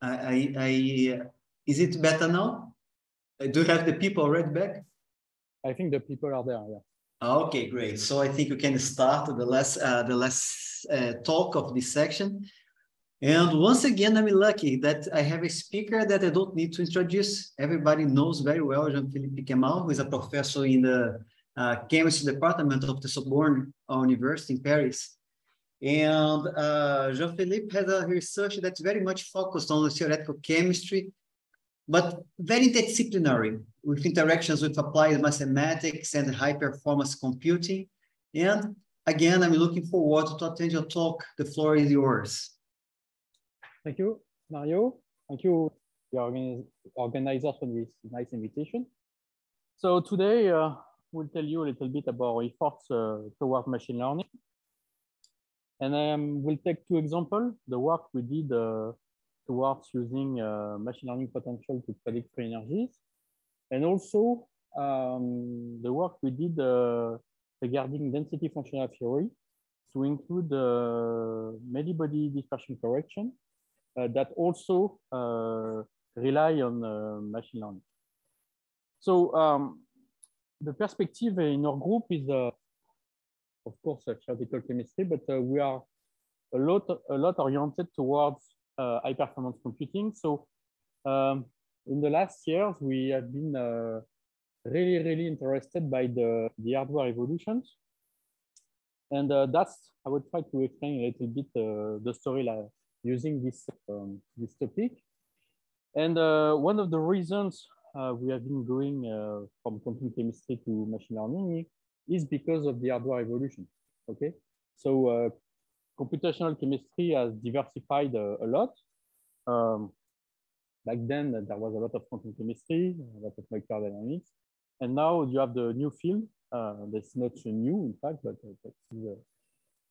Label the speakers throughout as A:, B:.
A: Is it better now? Do you have the people already back?
B: I think the people are there, yeah.
A: Okay, great. So I think we can start the last talk of this section. And once again, I'm lucky that I have a speaker that I don't need to introduce. Everybody knows very well Jean-Philippe Kemal, who is a professor in the chemistry department of the Sorbonne University in Paris. And Jean-Philippe has a research that's very much focused on theoretical chemistry, but very interdisciplinary, with interactions with applied mathematics and high-performance computing. And again, I'm looking forward to attend your talk. The floor is yours.
B: Thank you, Mario. Thank you, the organizers, for this nice invitation. So today, we'll tell you a little bit about efforts toward machine learning. And we'll take two examples, the work we did towards using machine learning potential to predict free energies, and also the work we did regarding density functional theory to include many-bodydispersion correction that also rely on machine learning. So the perspective in our group is, of course, theoretical chemistry, but we are a lot oriented towards high-performance computing. So in the last years, we have been really interested by the hardware evolutions. And that's, I will try to explain a little bit the story using this topic. And one of the reasons we have been going from quantum chemistry to machine learning is because of the hardware evolution. Okay, so computational chemistry has diversified a lot. Back then, there was a lot of quantum chemistry, a lot of molecular dynamics, and now you have the new field. That's not so new, in fact, but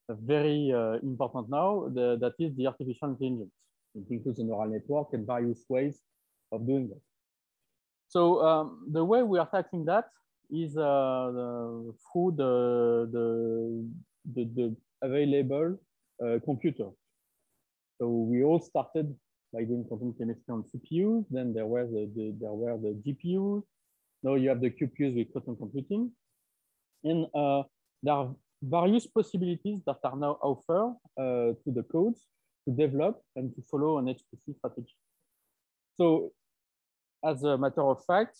B: that's very important now. That is the artificial intelligence. It includes a neural network and various ways of doing that. So the way we are tackling that is through the available computer. So we all started by doing quantum chemistry on CPUs. Then there were the GPUs. Now you have the QPUs with quantum computing, and there are various possibilities that are now offered to the codes to develop and to follow an HPC strategy. So, as a matter of fact,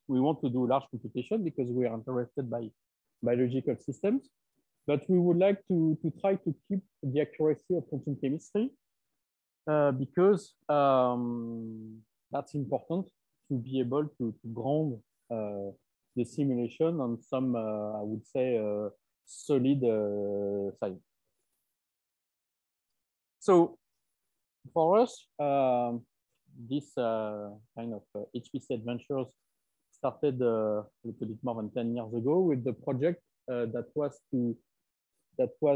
B: we want to do large computation because we are interested by biological systems, but we would like to try to keep the accuracy of quantum chemistry because that's important to be able to ground the simulation on some, I would say, solid science. So for us, this kind of HPC adventures started a little bit more than 10 years ago with the project that was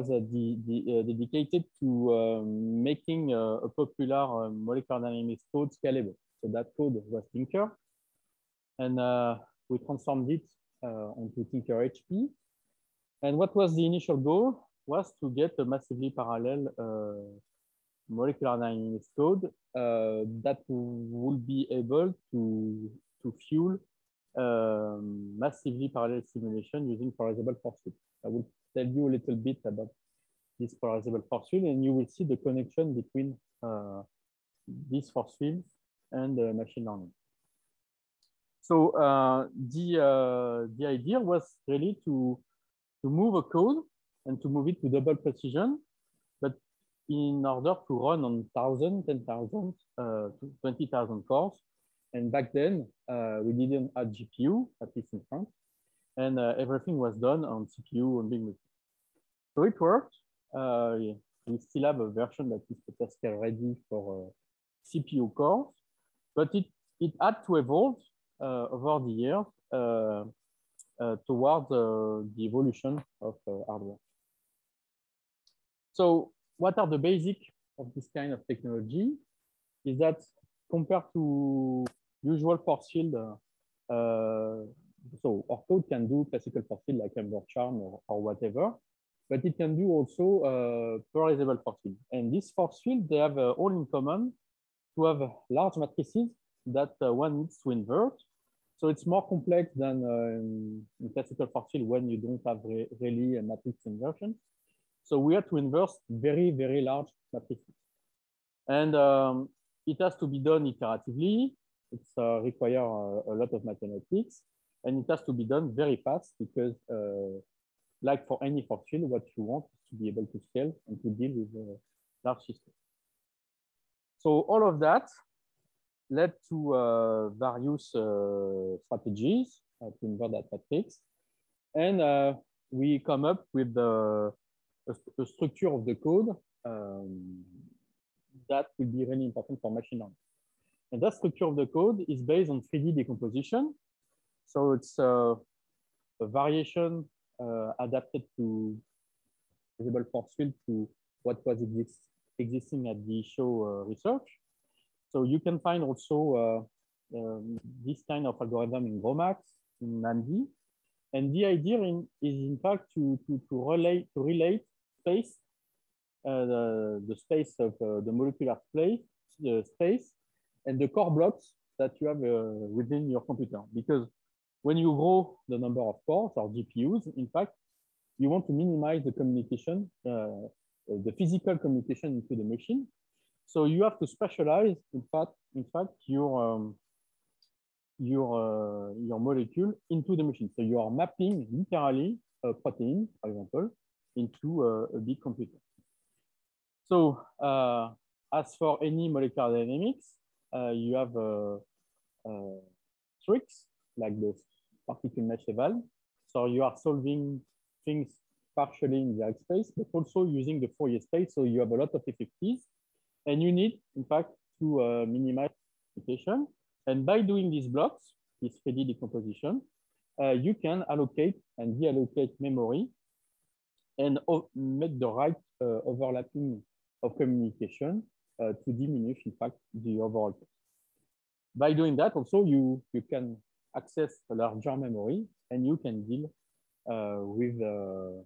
B: dedicated to making a popular molecular dynamics code scalable. So that code was Tinker, and we transformed it onto Tinker HP. And what was the initial goal was to get a massively parallel molecular dynamics code that would be able to fuel massively parallel simulation using polarizable force field. I will tell you a little bit about this polarizable force field, and you will see the connection between these force fields and machine learning. So the idea was really to move a code and to move it to double precision, but in order to run on 1,000, 10,000, 20,000 cores. And back then, we didn't have GPU, at least in France, and everything was done on CPU and big machine. So it worked. We still have a version that is petascale ready for CPU cores, but it had to evolve over the years towards the evolution of hardware. So what are the basics of this kind of technology is that compared to usual force field, so our code can do classical force field like Ember charm or whatever, but it can do also polarizable force field. And these force fields, they have all in common to have large matrices that one needs to invert. So it's more complex than in classical force field when you don't have really a matrix inversion. So we have to invert very, very large matrices. And it has to be done iteratively. It's require a lot of mathematics. And it has to be done very fast because like for any force field, what you want is to be able to scale and to deal with a large system. So all of that led to various strategies to invert that matrix. And we come up with a structure of the code that will be really important for machine learning. And that structure of the code is based on 3D decomposition. So it's a variation adapted to visible force field to what was existing at the show research. So you can find also this kind of algorithm in GROMACS, in NAND. And the idea is in fact to relate space, the space of the molecular space, and the core blocks that you have within your computer. Because when you grow the number of cores or GPUs, in fact, you want to minimize the communication, the physical communication into the machine. So you have to specialize, in fact, your molecule into the machine. So you are mapping literally a protein, for example, into a big computer. So as for any molecular dynamics, you have tricks like the particle mesh eval. So you are solving things partially in the X space, but also using the Fourier space. So you have a lot of effects. And you need, in fact, to minimize communication. And by doing these blocks, this 3D decomposition, you can allocate and deallocate memory and make the right overlapping of communication to diminish, in fact, the overall cost. By doing that, also, you can access a larger memory and you can deal with a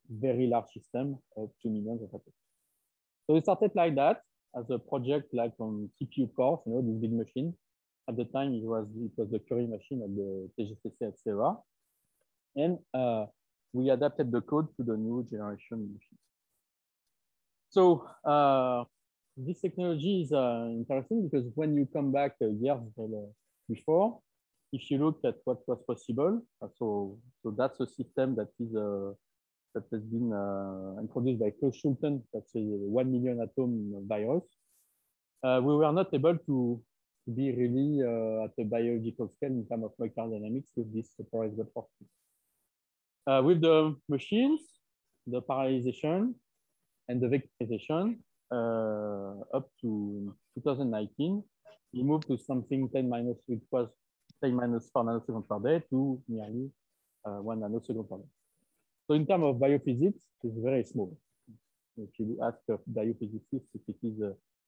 B: very large system of 2 million of attacks. So we started like that as a project, like on CPU cores, you know, this big machine. At the time, it was the Curie machine at the TGCC, etc. And we adapted the code to the new generation machines. So this technology is interesting because when you come back years before, if you look at what was possible, so that's a system that is that has been introduced by Klaus Schulten, that's a 1 million atom virus. We were not able to be really at a biological scale in terms of molecular dynamics with this polarizable force field. With the machines, the parallelization, and the vectorization, up to 2019, we moved to something 10 minus 4 nanoseconds per day to nearly 1 nanosecond per day. So in terms of biophysics, it's very small. If you ask a biophysicist if it is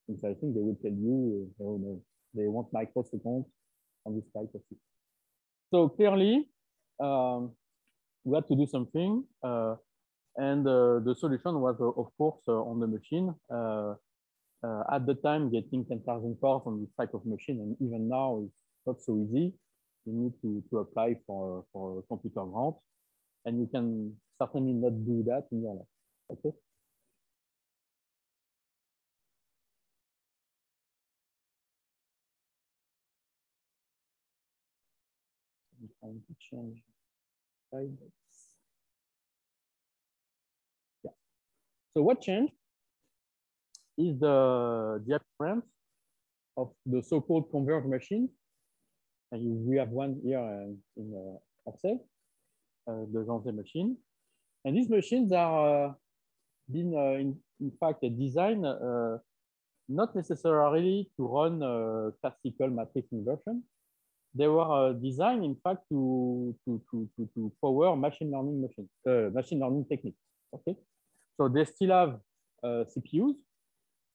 B: interesting, they will tell you, oh no, they want microseconds on this type of system. So clearly, we had to do something. And the solution was, of course, on the machine. At the time, getting 10,000 cores on this type of machine, and even now, it's not so easy. You need to apply for a computer grant. And you can certainly not do that in your life, okay? I'm trying to change slides. Yeah. So what changed is the appearance of the so-called converged machine. And we have one here in Orsay. The Janssen machine. And these machines are been, in fact, designed not necessarily to run classical matrix inversion. They were designed, in fact, to power machine learning machines, machine learning techniques. Okay, so they still have CPUs,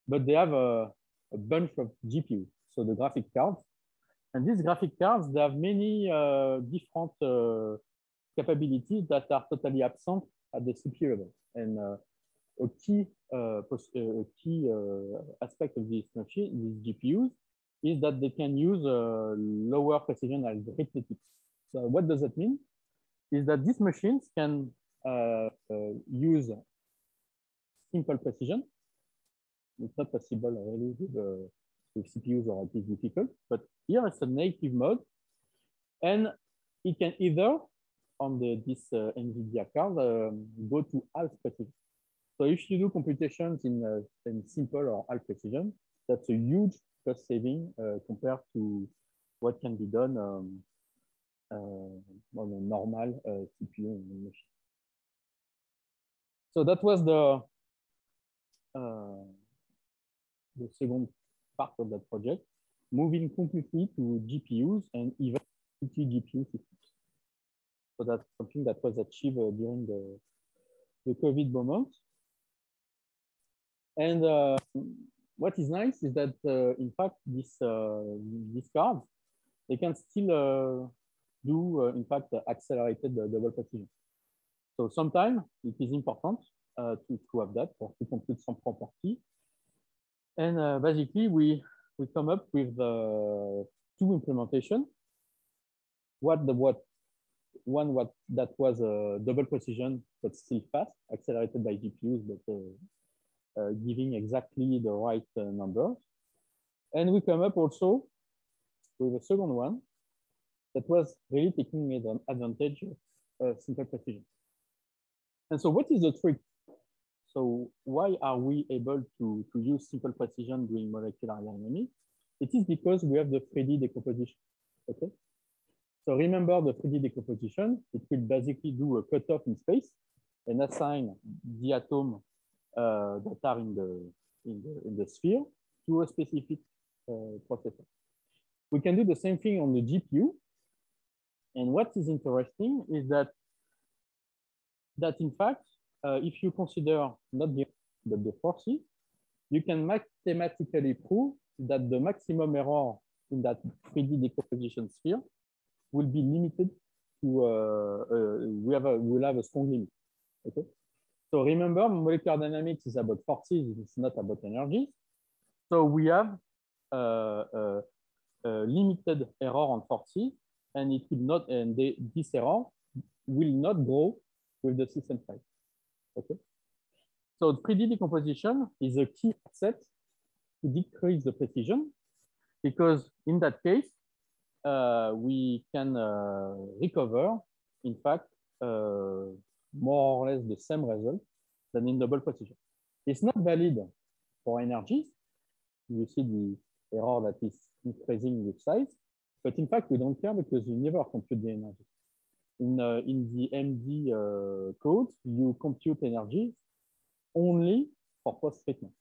B: but they have a bunch of GPUs, so the graphic cards. And these graphic cards, they have many different capabilities that are totally absent at the CPU level. And a key aspect of this machine, these GPUs, is that they can use lower precision arithmetic. So what does that mean? Is that these machines can use simple precision. It's not possible really with CPUs, or it is difficult. But here it's a native mode, and it can either on this NVIDIA card go to half precision. So if you do computations in simple or half precision, that's a huge cost saving compared to what can be done on a normal CPU machine. So that was the second part of that project, moving completely to GPUs and even multi-GPU systems. So that's something that was achieved during the COVID moment. And what is nice is that, in fact, these cards, they can still do, in fact, accelerated double precision. So sometimes it is important to have that or to compute some property. And basically, we come up with two implementations. One that was double precision, but still fast, accelerated by GPUs, but giving exactly the right numbers. And we come up also with a second one that was really taking an advantage of simple precision. And so what is the trick? So why are we able to use simple precision doing molecular dynamics? It is because we have the 3D decomposition, okay? So remember the 3D decomposition, it will basically do a cutoff in space and assign the atom that are in the sphere to a specific processor. We can do the same thing on the GPU. And what is interesting is that in fact, if you consider not the forces, you can mathematically prove that the maximum error in that 3D decomposition sphere will be limited to, we'll have a strong limit, okay? So remember, molecular dynamics is about forces, it's not about energy. So we have a limited error on forces, and it will not, and this error will not grow with the system size, okay? So 3D decomposition is a key asset to decrease the precision, because in that case, we can recover, in fact, more or less the same result than in double precision. It's not valid for energies. You see the error that is increasing with size, but in fact, we don't care because you never compute the energy. In the MD code, you compute energy only for post-treatment.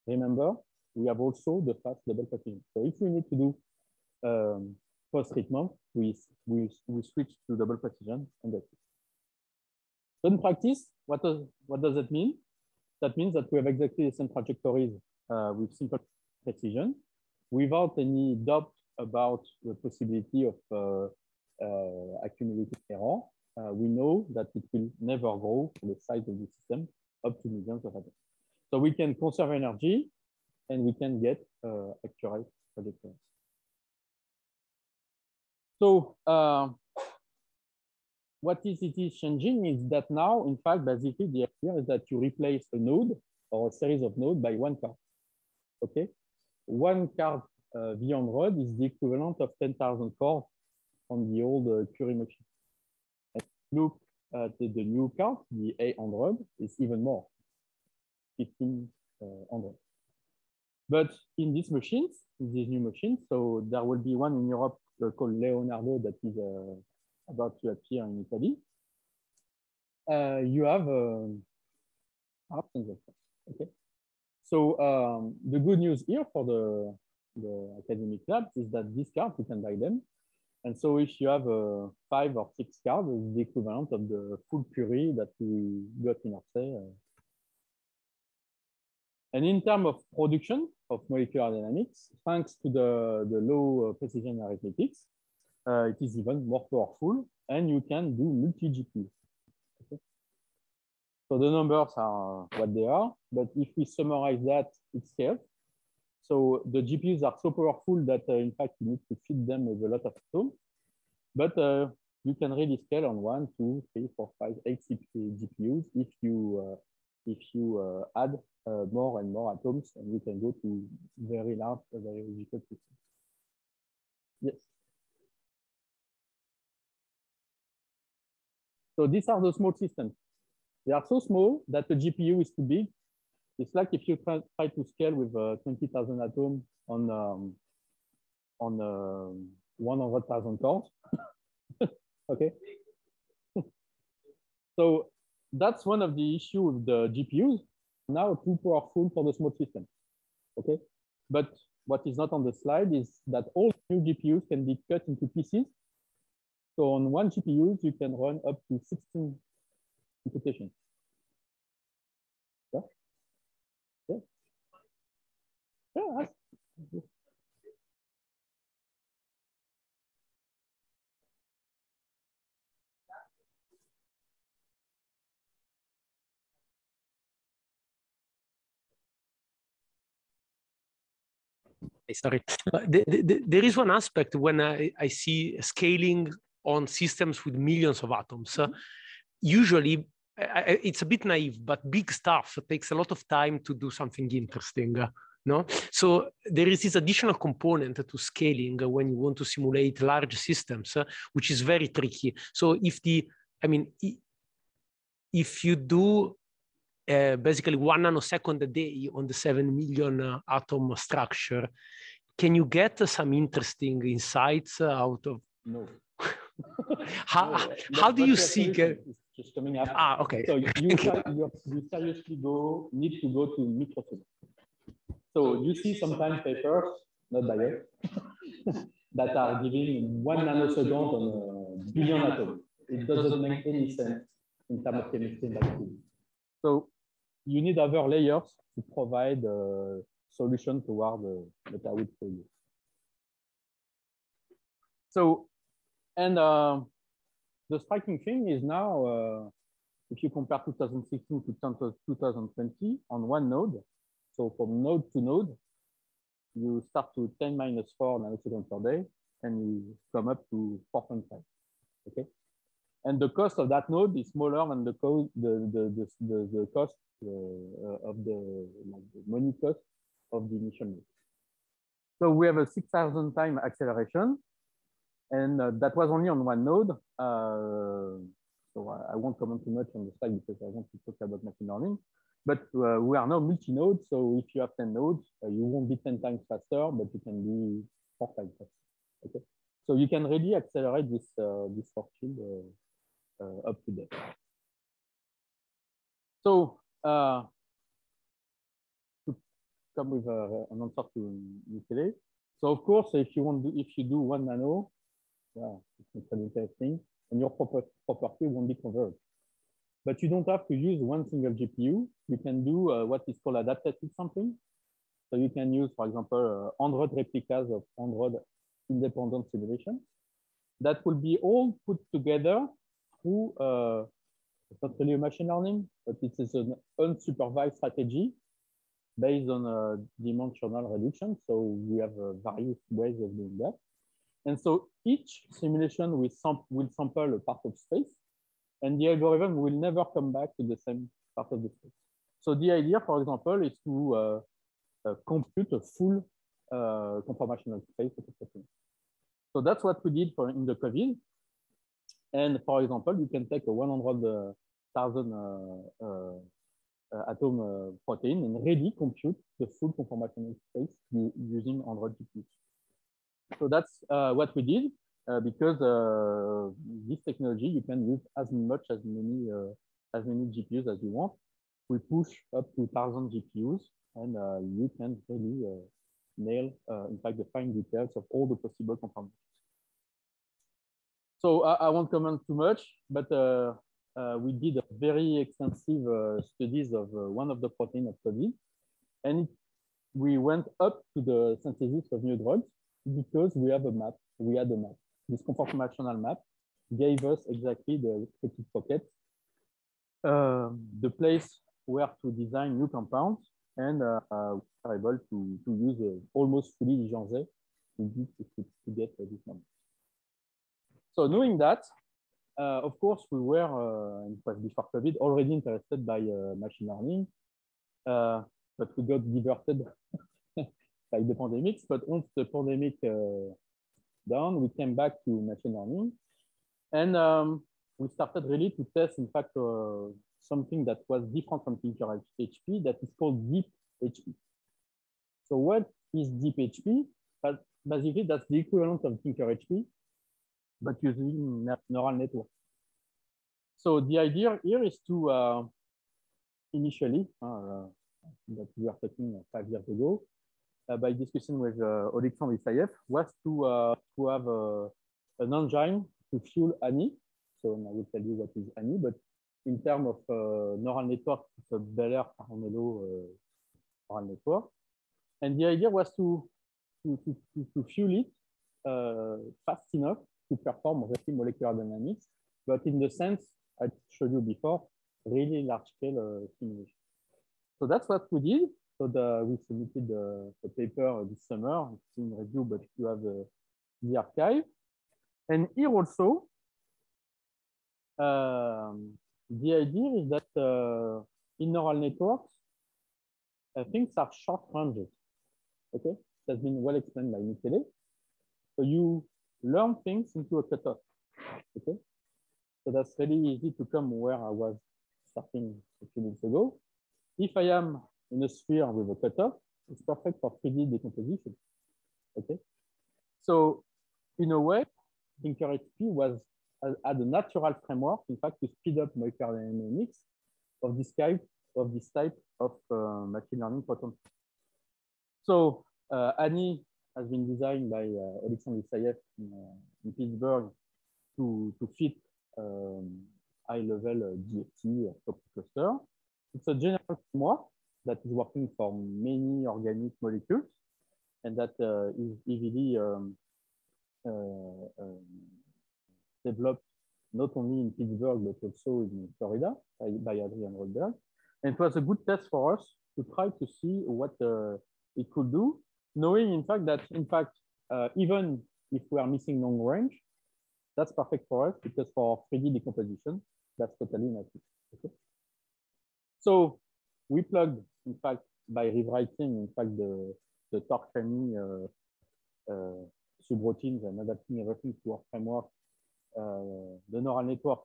B: Remember, we have also the fast double precision. So if we need to do post-treatment, we switch to double precision, and that's it. So in practice, what does that mean? That means that we have exactly the same trajectories with simple precision, without any doubt about the possibility of accumulated error. We know that it will never grow to the size of the system up to millions of atoms. So we can conserve energy, and we can get accurate trajectories. So what it is changing is that now, in fact, basically the idea is that you replace a node or a series of nodes by one card. Okay, one card V100 is the equivalent of 10,000 cores on the old Curie machine. And look at the new card, the A100, is even more, 1,500. But in these machines, in these new machines, so there will be one in Europe called Leonardo that is about to appear in Italy. You have options of that. Okay. So the good news here for the academic labs is that these cards, you can buy them. And so if you have 5 or 6 cards, it's the equivalent of the full Curie that we got in Orsay. And in terms of production of molecular dynamics, thanks to the low precision arithmetics, it is even more powerful, and you can do multi-GPU. Okay. So the numbers are what they are, but if we summarize that, it scales. So the GPUs are so powerful that in fact you need to feed them with a lot of atoms. But you can really scale on 1, 2, 3, 4, 5, 8 GPUs if you add more and more atoms, and you can go to very large, very logical systems. Yes. So these are the small systems. They are so small that the GPU is too big. It's like if you try to scale with 20,000 atoms on 100,000 cores. Okay. So that's one of the issues with the GPUs. Now too powerful for the small system. Okay. But what is not on the slide is that all new GPUs can be cut into pieces. So on one GPU, you can run up to 16 computations. Yeah. Yeah. Yeah.
C: Sorry. There is one aspect when I see scaling on systems with millions of atoms. Usually, it's a bit naive, but big stuff takes a lot of time to do something interesting. No? So there is this additional component to scaling when you want to simulate large systems, which is very tricky. So if you do basically 1 nanosecond a day on the 7 million atom structure, can you get some interesting insights out of?
B: No.
C: How do you see?
B: It's just coming up.
C: Ah, okay.
B: So you seriously need to go to microscopes. So you see sometimes papers, not by us, that are giving 1 nanosecond on a billion atoms. It doesn't make any sense in terms of chemistry and biology. So you need other layers to provide a solution toward what I would show you. So, and the striking thing is now, if you compare 2016 to 2020 on one node, so from node to node, you start to 10⁻⁴ nanoseconds per day, and you come up to 4.5. Okay, and the cost of that node is smaller than the cost of the money cost of the initial node. So we have a 6,000 time acceleration, and that was only on one node. So I won't comment too much on the slide because I want to talk about machine learning. But we are now multi-node, so if you have 10 nodes, you won't be 10 times faster, but you can be 4 times faster. Okay, so you can really accelerate this force field up to date. So to come with an answer to Michele. So of course, if you do 1 nano, yeah, it's interesting, and your property won't be converged. But you don't have to use one single GPU. You can do what is called adaptive sampling. So you can use, for example, 100 replicas of 100 independent simulations that will be all put together through it's not really a machine learning, but it is an unsupervised strategy based on dimensional reduction. So we have various ways of doing that. And so each simulation will sample a part of space, and the algorithm will never come back to the same part of the space. So the idea, for example, is to compute a full conformational space of a protein. So that's what we did in the COVID. And for example, you can take a 100,000 atom protein and really compute the full conformational space using 100 GPUs. So that's what we did because this technology, you can use as many GPUs as you want. We push up to 1,000 GPUs, and you can really nail, in fact, the fine details of all the possible conformations. So I won't comment too much, but we did a very extensive studies of one of the proteins of COVID, and we went up to the synthesis of new drugs because we have a map. We had a map. This conformational map gave us exactly the restricted pockets the place where to design new compounds, and we are able to use almost fully Digenze to get this number. So knowing that, of course, we were, and it was before COVID, already interested by machine learning, but we got diverted by the pandemics. But once the pandemic down, we came back to machine learning, and we started really to test, in fact, something that was different from Tinker HP, that is called deep HP. So what is deep HP? But basically, that's the equivalent of Tinker HP, but using neural network. So the idea here is to initially, that we are talking 5 years ago, by discussing with Alexandre Isayev, was to have an engine to fuel ANI. So I will tell you what is ANI, but in terms of neural network, it's a Bell Parallel neural network. And the idea was to fuel it fast enough to perform really molecular dynamics, but in the sense I showed you before, really large scale simulation. So that's what we did. So we submitted the paper this summer. It's in review, but you have the archive. And here also, the idea is that in neural networks, things are short ranges. Okay, it has been well explained by Michele. So you learn things into a cutoff. Okay, so that's really easy to come where I was starting a few minutes ago. If I am in a sphere with a cutoff, it's perfect for 3D decomposition. Okay, so in a way, Tinker HP had a natural framework, in fact, to speed up molecular dynamics of this type of machine learning potential. So ANI has been designed by Alexandre Isayev in Pittsburgh to fit high-level DFT cluster. It's a general framework that is working for many organic molecules, and that is easily developed not only in Pittsburgh, but also in Florida by Adrian Roldberg. And it was a good test for us to try to see what it could do, knowing, in fact, that, even if we are missing long range, that's perfect for us, because for 3D decomposition, that's totally native. Okay? So we plugged, in fact, by rewriting, in fact, the Torch-ANI subroutines and adapting everything to our framework, the neural network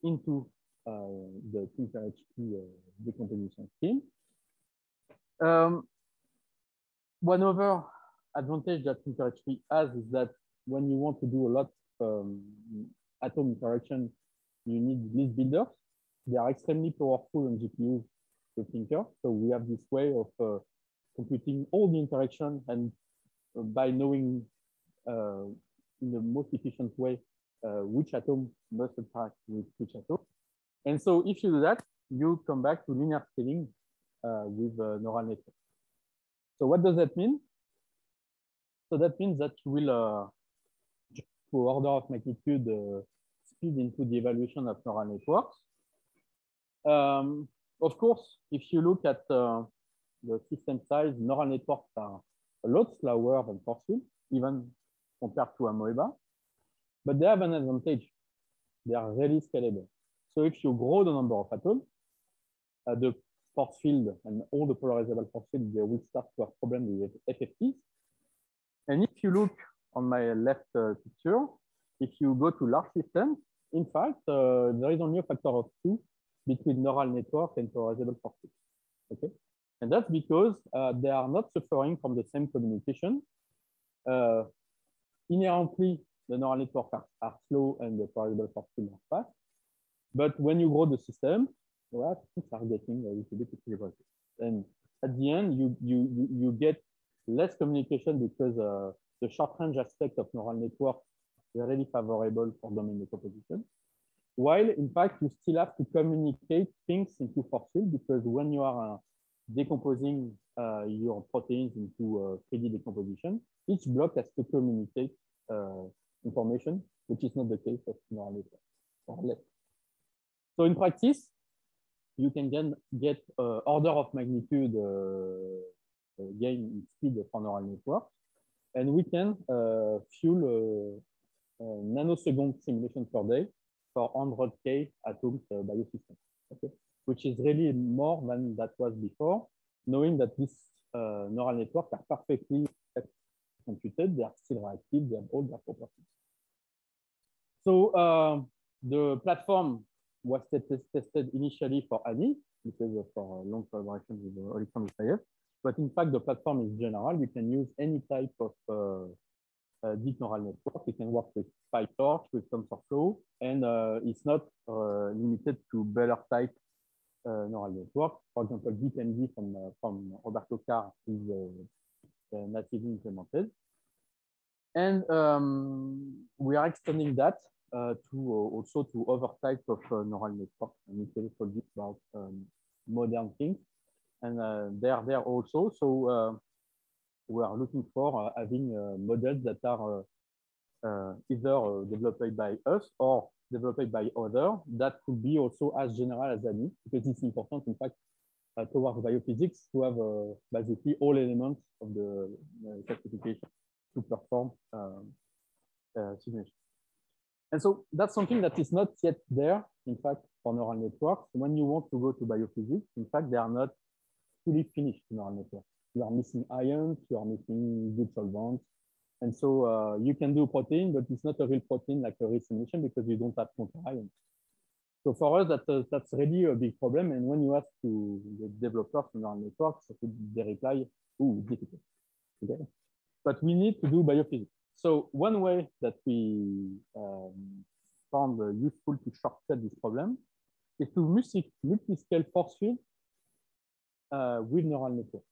B: into the Tinker HP decomposition scheme. One other advantage that Tinker HP has is that when you want to do a lot of atom interaction, you need list builders. They are extremely powerful on GPUs with Tinker. So we have this way of computing all the interaction, and by knowing in the most efficient way which atom must interact with which atom. And so if you do that, you come back to linear scaling with neural network. So what does that mean? So that means that you will, to order of magnitude, speed into the evaluation of neural networks. Of course, if you look at the system size, neural networks are a lot slower than force field, even compared to amoeba. But they have an advantage. They are really scalable. So if you grow the number of atoms, the force field and all the polarizable force field, they will start to have problems with FFTs. And if you look on my left picture, if you go to large systems, in fact, there is only a factor of 2 between neural network and polarizable force field. Okay, and that's because they are not suffering from the same communication. Inherently, the neural networks are slow and the polarizable force field are fast. But when you grow the system, well, things are getting a little bit equilibrated. And at the end, you get less communication because the short range aspect of neural network is really favorable for domain decomposition. While in fact, you still have to communicate things into force field, because when you are decomposing your proteins into 3D decomposition, each block has to communicate information, which is not the case of neural network or less. So in practice, you can get order of magnitude gain in speed for neural networks, and we can fuel nanosecond simulation per day for 100K atoms biosystem, okay? Which is really more than that was before, knowing that these neural networks are perfectly computed, they are still reactive, they have all their properties. So the platform was tested initially for ANI, because of our long collaboration with Alexandre Sayev. But in fact, the platform is general. You can use any type of deep neural network. You can work with PyTorch, with TensorFlow, and it's not limited to Baylor type neural network. For example, DeepMD from Roberto Carr is natively implemented. And we are extending that also to other types of neural networks. And we can talk about modern things. And they are there also. So we are looking for having models that are either developed by us or developed by others that could be also as general as ANI, because it's important, in fact, towards biophysics to have basically all elements of the classification to perform simulation. And so that's something that is not yet there, in fact, for neural networks. When you want to go to biophysics, in fact, they are not fully finished neural networks. You are missing ions, you are missing good solvents. And so you can do protein, but it's not a real protein like a real simulation because you don't have counter ions. So for us, that's really a big problem. And when you ask to the developers of neural networks, they reply, "Ooh, difficult." Okay? But we need to do biophysics. So one way that we found useful to shortcut this problem is to multi-scale force field with neural network.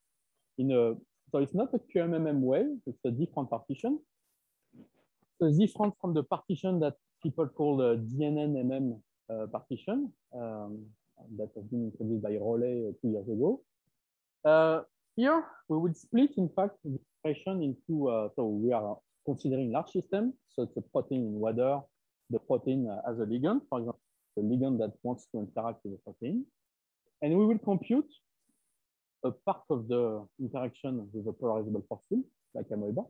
B: So it's not a QMMM way, it's a different partition. So it's different from the partition that people call the DNN-MM partition that has been introduced by Rowley 2 years ago. Here, we would split, in fact, the expression into, so we are considering large system. So it's a protein in water, the protein as a ligand, for example, the ligand that wants to interact with the protein. And we will compute a part of the interaction with the polarizable force field, like amoeba.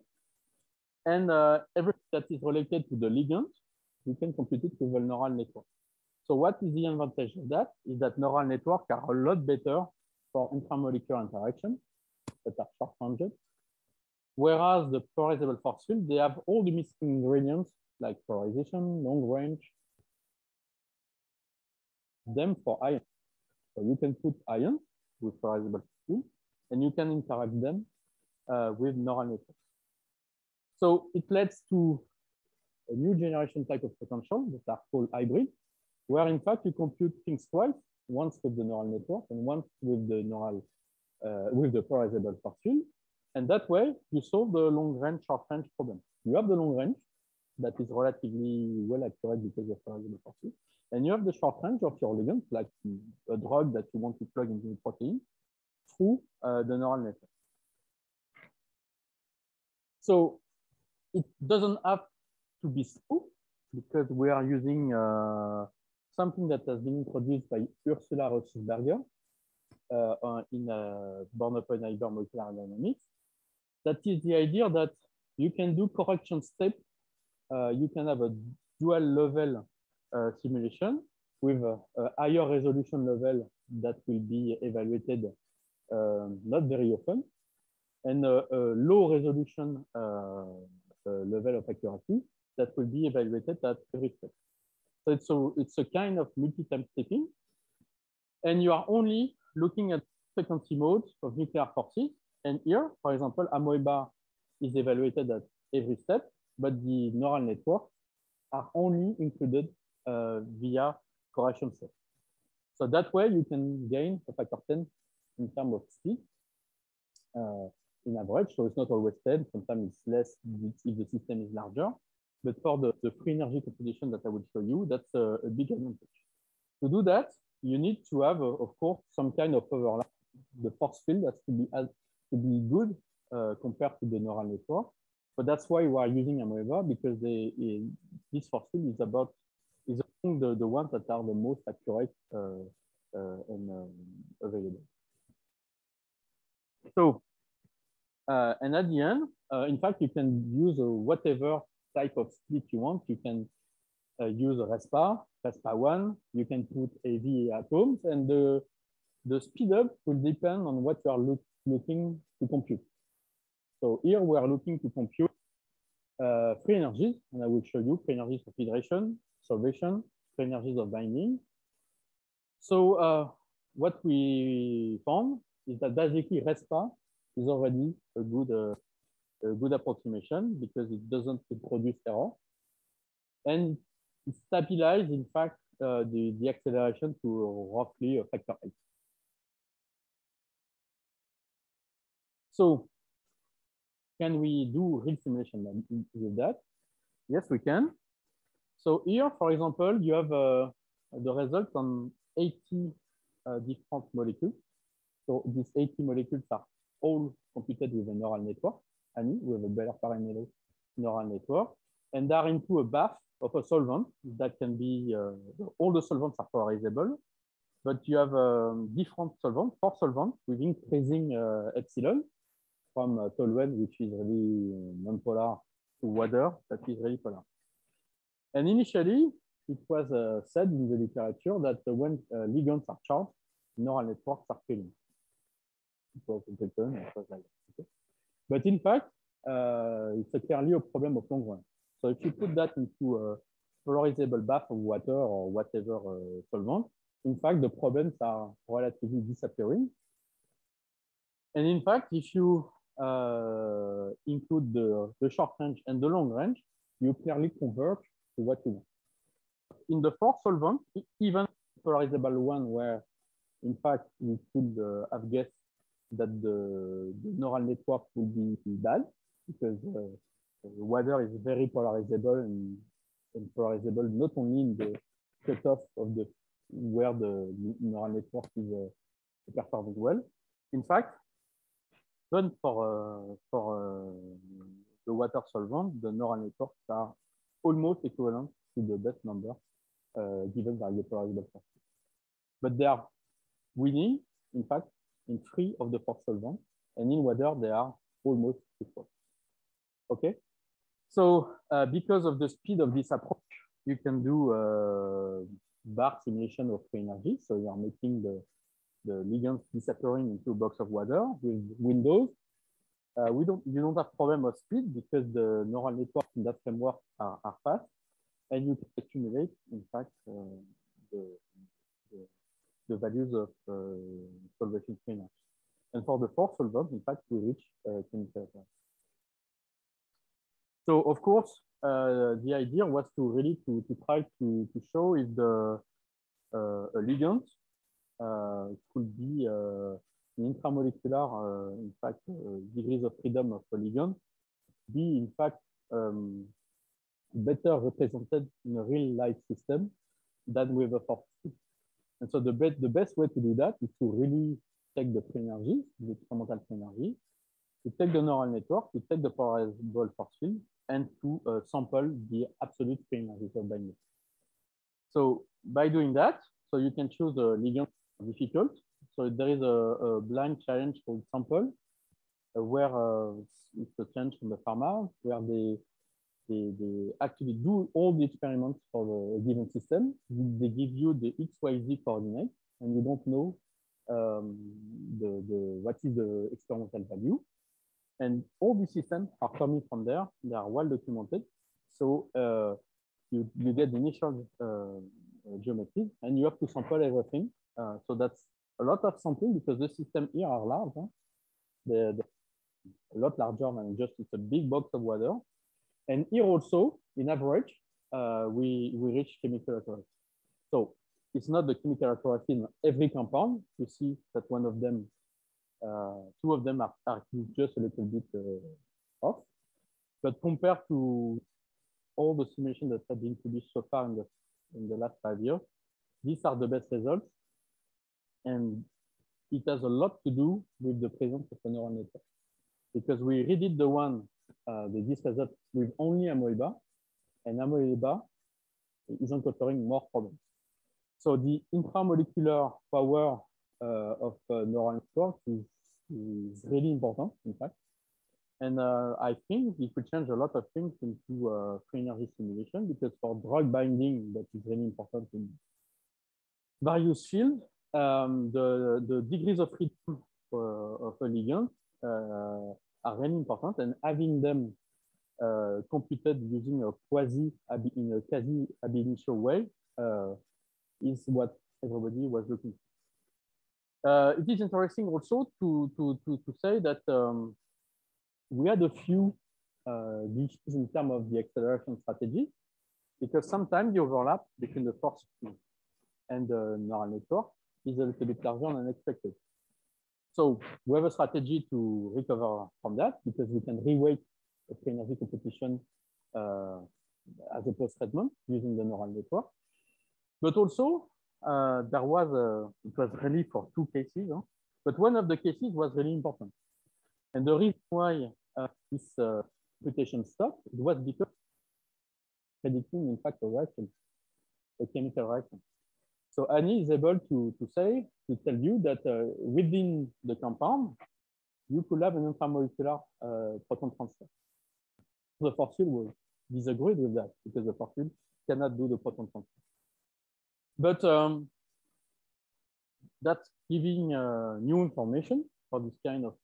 B: And everything that is related to the ligand, we can compute it with a neural network. So what is the advantage of that? Is that neural networks are a lot better for intramolecular interaction that are short-ranged. Whereas the polarizable force field, they have all the missing ingredients like polarization, long range, them for ions. So you can put ions with polarizable force field, and you can interact them with neural networks. So it leads to a new generation type of potential that are called hybrid, where in fact you compute things twice, once with the neural network and once with the with the polarizable force field. And that way you solve the long range, short range problem. You have the long range that is relatively well accurate because of polarizable force field. And you have the short range of your ligand, like a drug that you want to plug into the protein through the neural network. So it doesn't have to be slow because we are using something that has been introduced by Ursula Rossisberger in Born-Upon Hyper Molecular Dynamics. That is the idea that you can do correction step. You can have a dual level simulation with a higher resolution level that will be evaluated not very often, and a low resolution level of accuracy that will be evaluated at every step. So it's a kind of multi-time stepping, and you are only looking at frequency modes of nuclear forces. And here, for example, amoeba is evaluated at every step, but the neural networks are only included via correction step. So that way you can gain a factor 10 in terms of speed in average. So it's not always 10, sometimes it's less if the system is larger. But for the free energy computation that I will show you, that's a big advantage. To do that, you need to have, of course, some kind of overlap. The force field has to be good compared to the neural network. But that's why we are using amoeba, because this force field is among the ones that are the most accurate available. So, and at the end, in fact, you can use whatever type of split you want. You can use a RESPA 1. You can put AV atoms, and the speed up will depend on what you are looking to compute. So here we are looking to compute free energies, and I will show you free energies of hydration, solvation, free energies of binding. So what we found is that basically RESPA is already a good approximation because it doesn't produce error, and it stabilizes, in fact, the acceleration to roughly a factor 8. So can we do real simulation with that? Yes, we can. So here, for example, you have the result on 80 different molecules. So these 80 molecules are all computed with a neural network, with a Beller-Parrinello neural network, and they're into a bath of a solvent that can be, all the solvents are polarizable, but you have different solvents, 4 solvents with increasing epsilon, from toluene, which is really non-polar, to water that is really polar. And initially, it was said in the literature that when ligands are charged, neural networks are failing. It was written, it was like that. Okay? But in fact, it's clearly a problem of long run. So if you put that into a polarizable bath of water or whatever solvent, in fact, the problems are relatively disappearing. And in fact, if you include the short range and the long range, you clearly converge to what you want. In the 4 solvent, even polarizable one where, in fact, we could have guessed that the neural network will be bad because water is very polarizable and polarizable not only in the cutoff of where the neural network is performing well. In fact, even for the water solvent, the neural networks are almost equivalent to the best number given by the polarizable force. But they are winning, in fact, in 3 of the 4 solvents, and in water they are almost equal. Okay, so because of the speed of this approach, you can do bar simulation of free energy. So you are making the ligands disappearing into a box of water with windows. You don't have problem of speed because the neural networks in that framework are fast, and you can accumulate, in fact, the values of solvation free energy. And for the 4 solvents, in fact, we reach chemical. So of course, the idea was to really to try to show if a ligand could be an intramolecular, in fact, degrees of freedom of a ligand be in fact better represented in a real life system than with a force field. And so the best way to do that is to really take the free energy, the experimental free energy, to take the neural network, to take the polarizable force field, and to sample the absolute free energy of binding. So by doing that, so you can choose the ligand difficult. So there is a blind challenge called sample, where it's a challenge from the pharma, where they actually do all the experiments for a given system. They give you the XYZ coordinate, and you don't know what is the experimental value. And all these systems are coming from there. They are well documented. So you get the initial geometry, and you have to sample everything. So that's a lot of sampling because the systems here are large. Huh? They're a lot larger than just it's a big box of water. And here also, in average, we reach chemical accuracy. So it's not the chemical accuracy in every compound. You see that one of them, 2 of them are just a little bit off. But compared to all the simulations that have been produced so far in the last 5 years, these are the best results. And it has a lot to do with the presence of a neural network. Because we redid the one, this result with only amoeba, and amoeba is encountering more problems. So the intramolecular power of neural networks is really important, in fact. And I think it could change a lot of things into free energy simulation, because for drug binding, that is really important in various fields. The degrees of freedom of a ligand are really important, and having them computed using a quasi ab initio way is what everybody was looking for. It is interesting also to say that we had a few issues in terms of the acceleration strategy, because sometimes the overlap between the force field and the neural network is a little bit larger than expected. So we have a strategy to recover from that, because we can reweight the free energy competition as a post-treatment using the neural network. But also, it was really for two cases, huh? But one of the cases was really important. And the reason why this computation stopped, it was because predicting, in fact, a reaction, a chemical reaction. So Annie is able to tell you that within the compound, you could have an intramolecular proton transfer. The force field will disagree with that, because the force field cannot do the proton transfer. But that's giving new information for this kind of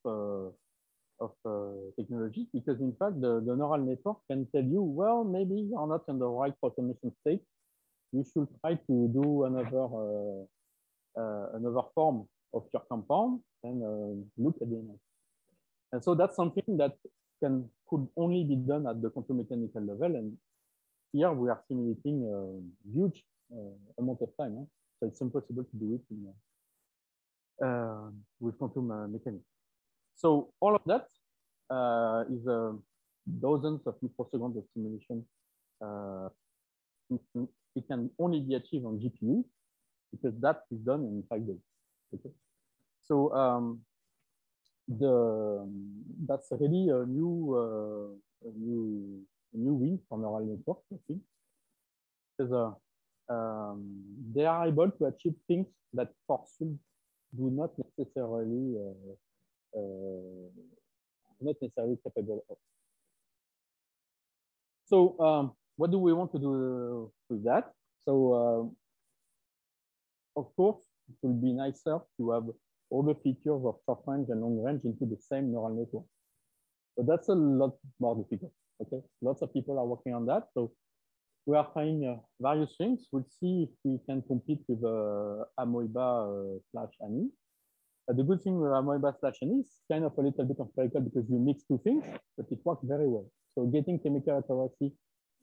B: technology, because in fact, the neural network can tell you, well, maybe you're not in the right protonation state. You should try to do another form of your compound and look at the image. And so that's something that could only be done at the quantum mechanical level. And here we are simulating a huge amount of time. Huh? So it's impossible to do it with quantum mechanics. So all of that is dozens of microseconds of simulation. It can only be achieved on GPU, because that is done in 5 days. Okay, so that's really a new win for neural networks, I think, because they are able to achieve things that force fields do not necessarily capable of. So what do we want to do with that? So of course, it will be nicer to have all the features of short range and long range into the same neural network. But that's a lot more difficult. Okay, lots of people are working on that. So we are trying various things. We'll see if we can compete with Amoeba / Annie. The good thing with Amoeba / Annie is kind of a little bit empirical, because you mix two things, but it works very well. So getting chemical accuracy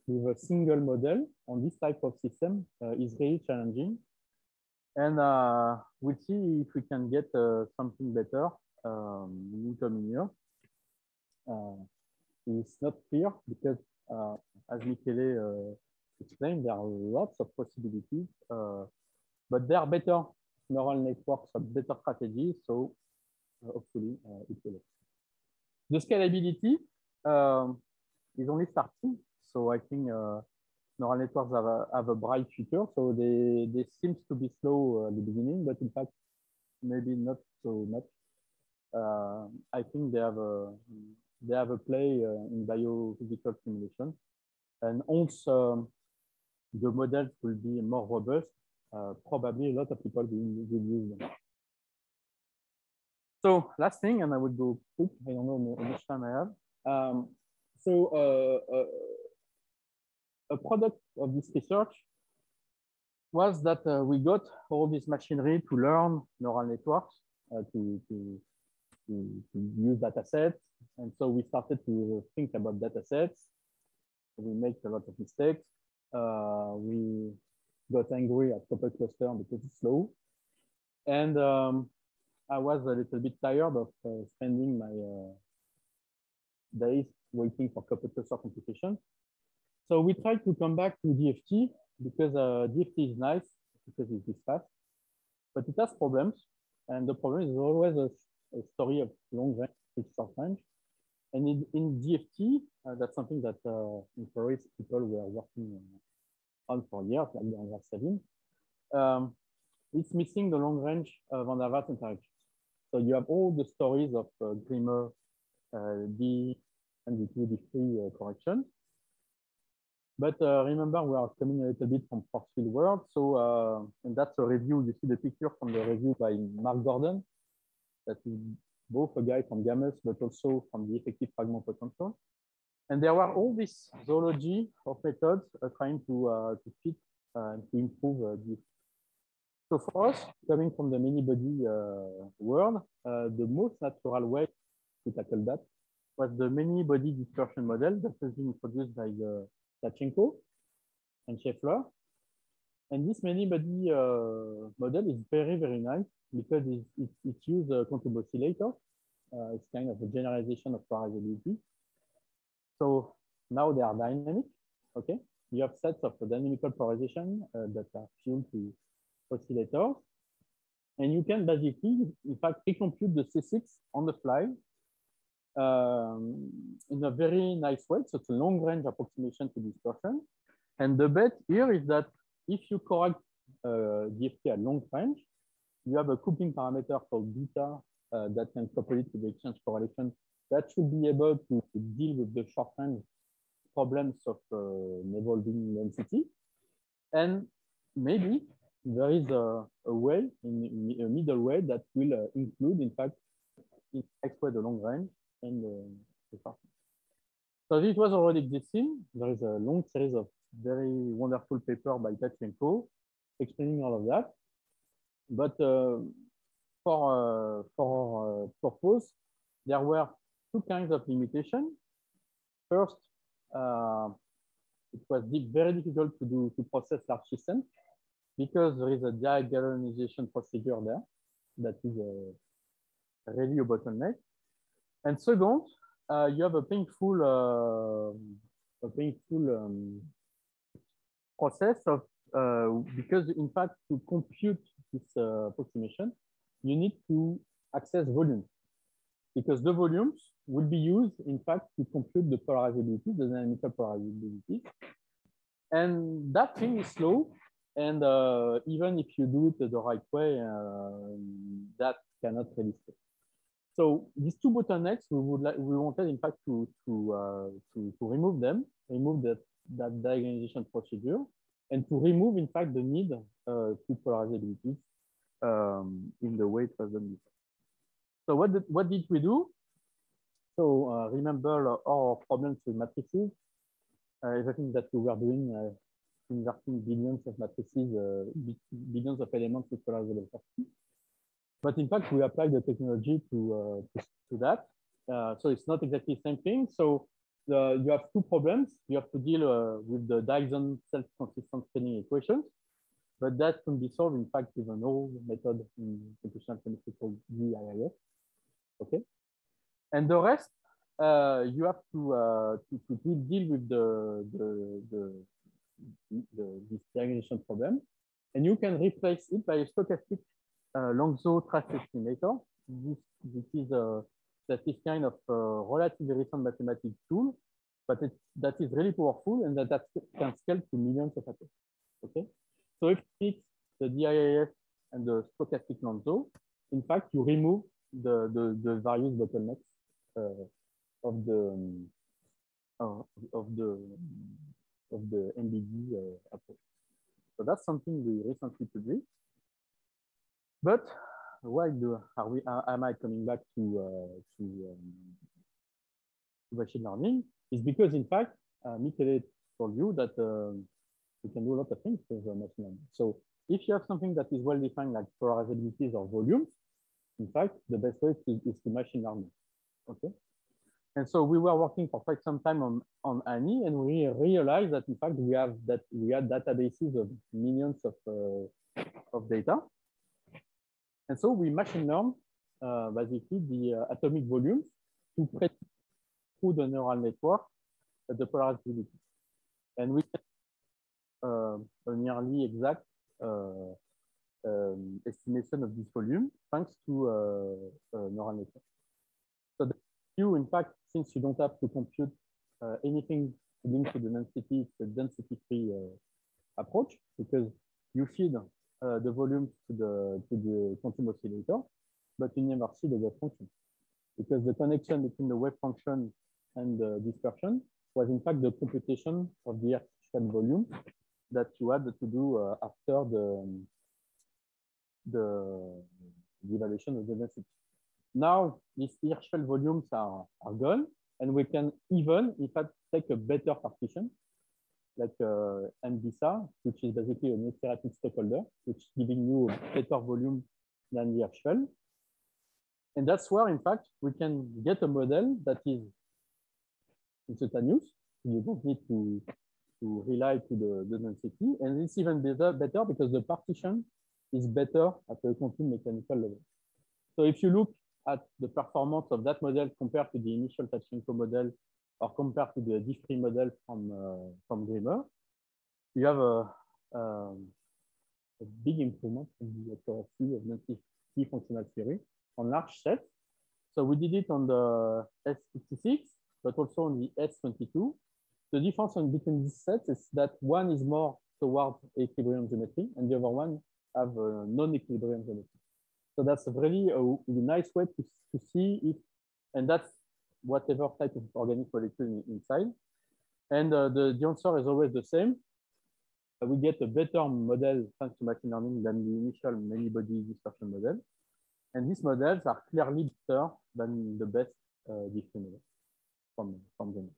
B: with a single model on this type of system is really challenging. And we'll see if we can get something better in coming years. It's not clear, because as Michele explained, there are lots of possibilities, but there are better neural networks, better strategies. So hopefully it will. The scalability is only starting. So I think neural networks have a bright future. So they seem to be slow at the beginning, but in fact, maybe not so much. I think they have a play in biophysical simulation, and also the models will be more robust. Probably a lot of people will use them. So last thing, and I will go quick. I don't know how much time I have. A product of this research was that we got all this machinery to learn neural networks, to use data sets. And so we started to think about data sets. We make a lot of mistakes. We got angry at couple cluster because it's slow. And I was a little bit tired of spending my days waiting for couple cluster computation. So we tried to come back to DFT, because DFT is nice because it's this fast, but it has problems. And the problem is always a story of long range, short range. And in DFT, that's something that in Paris people were working on for years, like the 7. it's missing the long-range van der Waals interaction. So you have all the stories of Grimmer, D, and D2, D3 correction. But remember, we are coming a little bit from force field world. So, and that's a review. You see the picture from the review by Mark Gordon. That is both a guy from Gamma, but also from the effective fragment potential. And there were all this zoology of methods trying to fit and to improve this. So for us, coming from the many-body world, the most natural way to tackle that was the many-body dispersion model that has been introduced by Tachenko and Scheffler. And this many-body model is very, very nice because it uses a quantum oscillator. It's kind of a generalization of polarizability. So now they are dynamic, okay? You have sets of dynamical polarization that are tuned to oscillators. And you can basically, in fact, recompute the C6 on the fly in a very nice way. So it's a long-range approximation to dispersion. And the bet here is that if you correct DFT at long range, you have a coupling parameter called beta that can couple it to the exchange correlation that should be able to deal with the short range problems of evolving density. And maybe there is a way, a middle way that will include, in fact, X-way the long range and the short range. So this was already existing. There is a long series of very wonderful papers by Tachenko explaining all of that. But for purpose, there were two kinds of limitations. First, it was very difficult to process large systems because there is a diagonalization procedure there that is really a bottleneck. And second, you have a painful process of because in fact to compute this approximation, you need to access volume because the volumes will be used in fact to compute the polarizability, the dynamical polarizability, and that thing is slow. And even if you do it the right way, that cannot really stay. So these two bottlenecks, we wanted in fact to remove them, remove that diagonalization procedure, and to remove in fact the need to polarizability in the way it was done before. So what did we do? So remember our problems with matrices, everything that we were doing, inverting billions of matrices, billions of elements with polarizable property. But in fact, we applied the technology to that. So it's not exactly the same thing. So you have two problems. You have to deal with the Dyson self-consistent scaling equations, but that can be solved, in fact, with an old method in computational chemistry called GIIF. Okay. And the rest, you have to deal with this diagonalization problem. And you can replace it by a stochastic Langso trace estimator. This is kind of relatively recent mathematics tool, but that is really powerful and that can scale to millions of atoms. Okay, so if you mix the DIIF and the stochastic Langso, in fact, you remove the various bottlenecks of the MBD approach. So that's something we recently published. But why am I coming back to machine learning? Is because in fact, Michele told you that we can do a lot of things with machine learning. So if you have something that is well defined like polarizabilities or volumes, in fact, the best way is to machine learning. Okay. And so we were working for quite some time on ANI, and we realized that in fact we had databases of millions of data. And so we machine learn basically the atomic volumes to predict through the neural network the polarizability. And we get a nearly exact estimation of this volume thanks to neural network. So you, in fact, since you don't have to compute anything linked to the density, it's a density-free approach because you feed the volume to the quantum oscillator, but you never see the wave function, because the connection between the wave function and the dispersion was in fact the computation of the Hirschfeld volume that you had to do after the evaluation of the density. Now, these Hirschfeld volumes are gone, and we can even, in fact, take a better partition, like MBSA, which is basically an iterative stakeholder, which is giving you a better volume than the Hirschfeld. And that's where, in fact, we can get a model that is instantaneous. You don't need to rely to the density. And it's even better because the partition is better at the quantum mechanical level. So if you look at the performance of that model compared to the initial Tachenko model or compared to the D3 model from Grimmer, you have a big improvement in the accuracy of density functional theory on large sets. So we did it on the S56, but also on the S22. The difference between these sets is that one is more towards equilibrium geometry and the other one have non-equilibrium geometry. So that's really a nice way to see if, and that's whatever type of organic molecule inside. And the answer is always the same. We get a better model thanks to machine learning than the initial many-body dispersion model. And these models are clearly better than the best D3 model from them.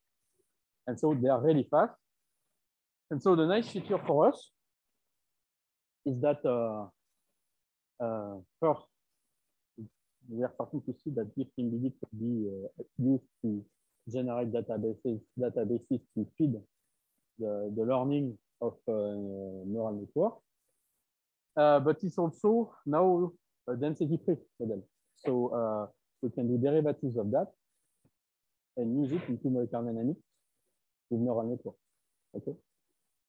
B: And so they are really fast. And so the nice feature for us is that first, we are starting to see that deep embedded could be used to generate databases to feed the learning of neural network. But it's also now a density-free model. So we can do derivatives of that and use it into molecular dynamics with neural network. Okay.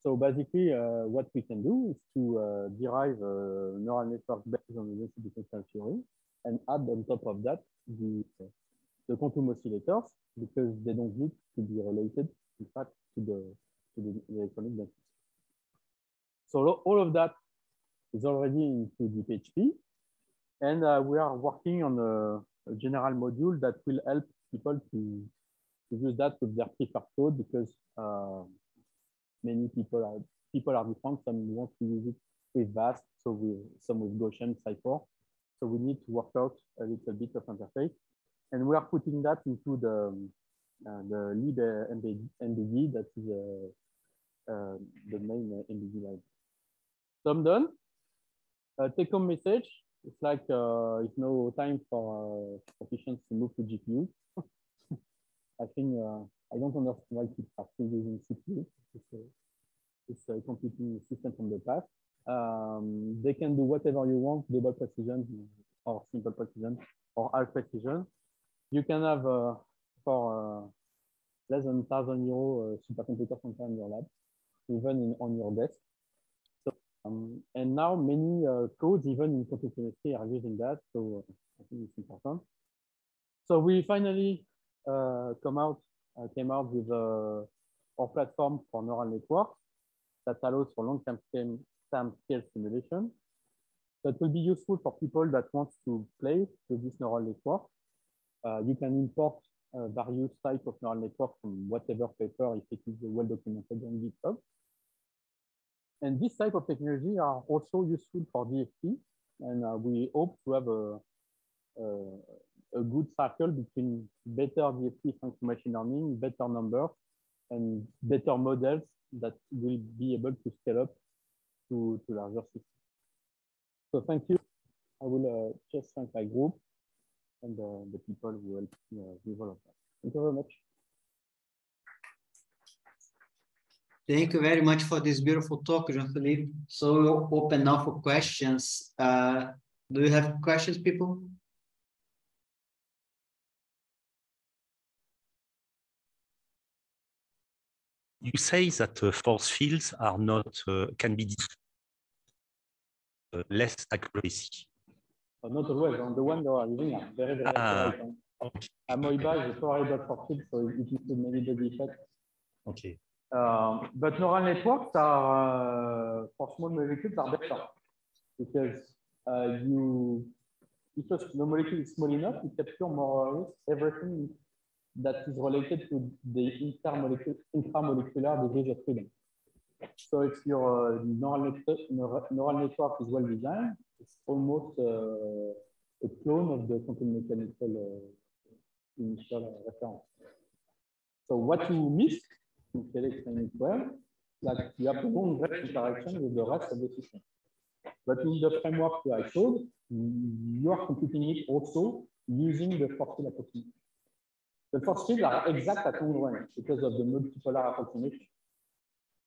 B: So basically, what we can do is to derive a neural network based on the density functional theory and add on top of that the quantum oscillators, because they don't need to be related, in fact, to the electronic density. So all of that is already into the PHP, and we are working on a general module that will help people to use that with their preferred code, because many people are different. Some want to use it with VAST, some with Gaussian Cipher. So we need to work out a little bit of interface, and we are putting that into the lib MBD that is the main MBD library. So I'm done. Take home message. It's like it's no time for politicians to move to GPU. I think I don't understand why people are still using CPU. It's a computing system from the past. They can do whatever you want, double precision or simple precision or half precision. You can have for less than €1,000 supercomputer center in your lab, even on your desk. So, and now many codes, even in quantum chemistry, are using that. So I think it's important. So we finally came out with our platform for neural networks that allows for long-term scale simulation. That will be useful for people that want to play with this neural network. You can import various types of neural network from whatever paper if it is well documented on GitHub. And this type of technology are also useful for DFT, and we hope to have a good circle between better DFT thanks to machine learning, better numbers, and better models that will be able to scale up to larger systems. So thank you. I will just thank my group and the people who helped with all of that. Thank you very much.
A: Thank you very much for this beautiful talk, Jean-Philippe. So we'll open now for questions. Do you have questions, people?
D: You say that force fields are not can be less accuracy.
B: Not always. On the one they are using are very accurate.
D: Okay.
B: Amoeba is a variable force field, so it includes many-body effects.
D: Okay.
B: But neural networks are for small molecules are better. because because the molecule is small enough, it captures more or less everything that is related to the intramolecular degrees of freedom. So if your neural network is well designed, it's almost a clone of the quantum mechanical initial reference. So what you miss in Felix and well, like you have the long range interaction with the rest of the system. But in the framework that I showed, you are computing it also using the force field approximation. The force fields are exact at long range because of the multipolar approximation.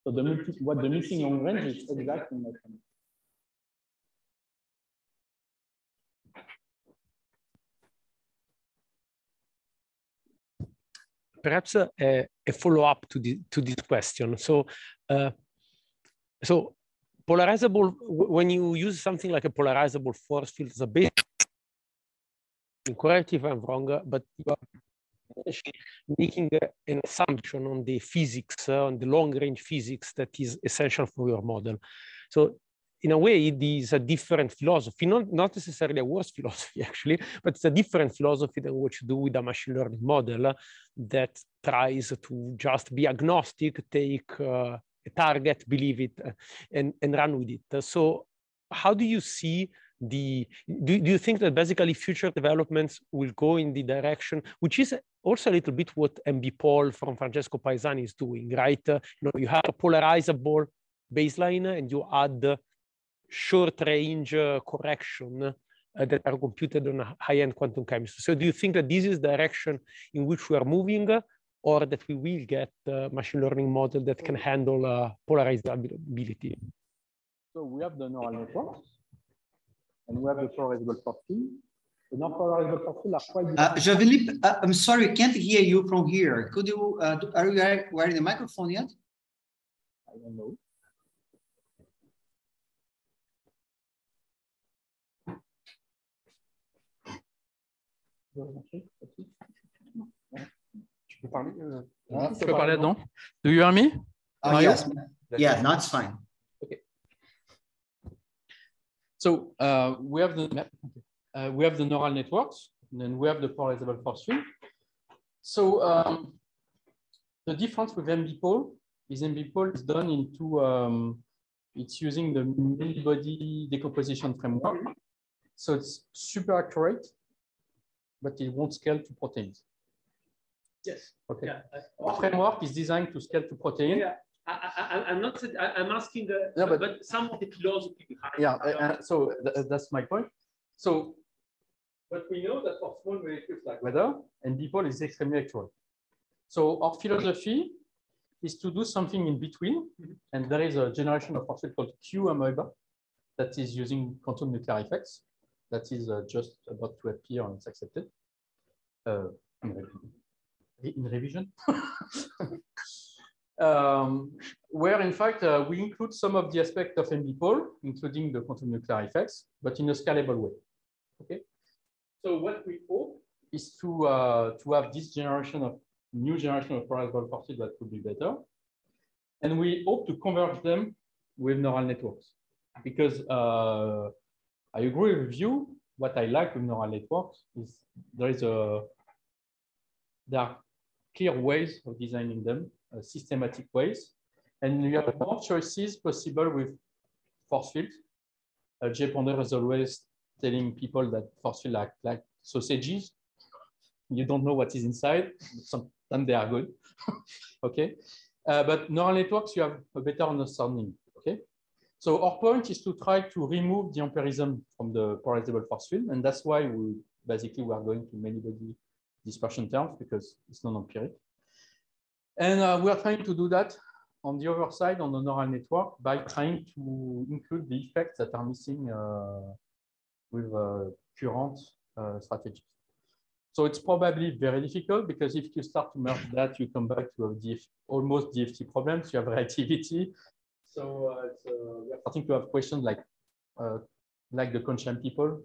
B: So what the missing long range is exact in my framework.
C: Perhaps a follow-up to this question. So, polarizable, when you use something like a polarizable force field as a base, correct if I'm wrong, but you are making an assumption on the physics, on the long-range physics that is essential for your model. So in a way, it is a different philosophy, not necessarily a worse philosophy, actually, but it's a different philosophy than what you do with a machine learning model that tries to just be agnostic, take a target, believe it, and run with it. So how do you see do you think that basically future developments will go in the direction, which is also a little bit what MB Paul from Francesco Paesani is doing, right? You have a polarizable baseline and you add short range correction that are computed on high-end quantum chemistry. So do you think that this is the direction in which we are moving, or that we will get a machine learning model that can handle polarizability?
B: So we have the neural networks, and we have the polarizable force field. The non-polarizable force field are quite
A: Jean-Philippe, I'm sorry, I can't hear you from here. Could you, are you wearing the microphone yet?
B: I don't know.
E: Tu peux parler dedans? Do you hear me?
A: Yes. Yeah, no, it's fine.
E: Okay. So we have the neural networks, and then we have the polarizable force field. So the difference with MB-Pol is MB-Pol is done into it's using the many-body decomposition framework. So it's super accurate, but it won't scale to proteins.
C: Yes.
E: Okay.
C: Yeah,
E: Our framework is designed to scale to protein.
C: Yeah. I'm asking,
E: no,
C: but some of the philosophy behind.
E: Yeah. So that's my point. So, but we know that for small molecules like weather, MB-Pol is extremely accurate. So our philosophy is to do something in between, and there is a generation of force field called Q-amoeba that is using quantum nuclear effects. That is just about to appear and it's accepted in revision. Where in fact we include some of the aspects of MB-Pol, including the quantum nuclear effects, but in a scalable way. Okay. So what we hope is to have this new generation of polarizable force field that could be better, and we hope to converge them with neural networks, because I agree with you. What I like with neural networks is there are clear ways of designing them, systematic ways, and you have more choices possible with force fields. Jay Ponder is always telling people that force fields are like sausages. You don't know what is inside. Sometimes they are good. Okay, but neural networks, you have a better understanding. Okay. So our point is to try to remove the empirism from the polarizable force field, and that's why we are going to many-body dispersion terms, because it's non-empiric. And we are trying to do that on the other side, on the neural network, by trying to include the effects that are missing with current strategies. So it's probably very difficult, because if you start to merge that, you come back to almost DFT problems. You have reactivity. So we're starting to have questions like the Conchem people,